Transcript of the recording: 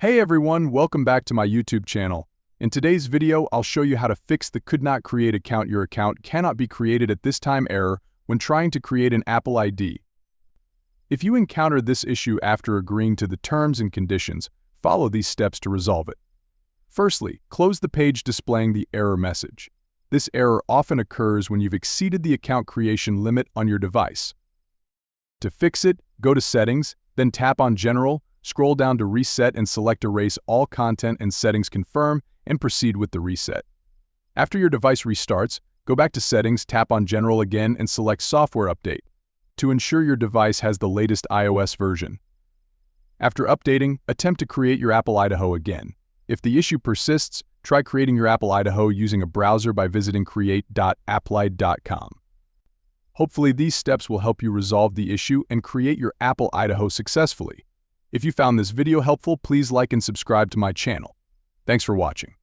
Hey everyone, welcome back to my YouTube channel. In today's video, I'll show you how to fix the could not create account. Your account cannot be created at this time error when trying to create an Apple ID. If you encounter this issue after agreeing to the terms and conditions, follow these steps to resolve it. Firstly, close the page displaying the error message. This error often occurs when you've exceeded the account creation limit on your device. To fix it, go to Settings, then tap on General, scroll down to Reset and select Erase all content and settings. Confirm and proceed with the reset. After your device restarts, go back to Settings, tap on General again and select Software Update to ensure your device has the latest iOS version. After updating, attempt to create your Apple Idaho again. If the issue persists, try creating your Apple Idaho using a browser by visiting create.applid.com. Hopefully these steps will help you resolve the issue and create your Apple Idaho successfully. If you found this video helpful, please like and subscribe to my channel. Thanks for watching.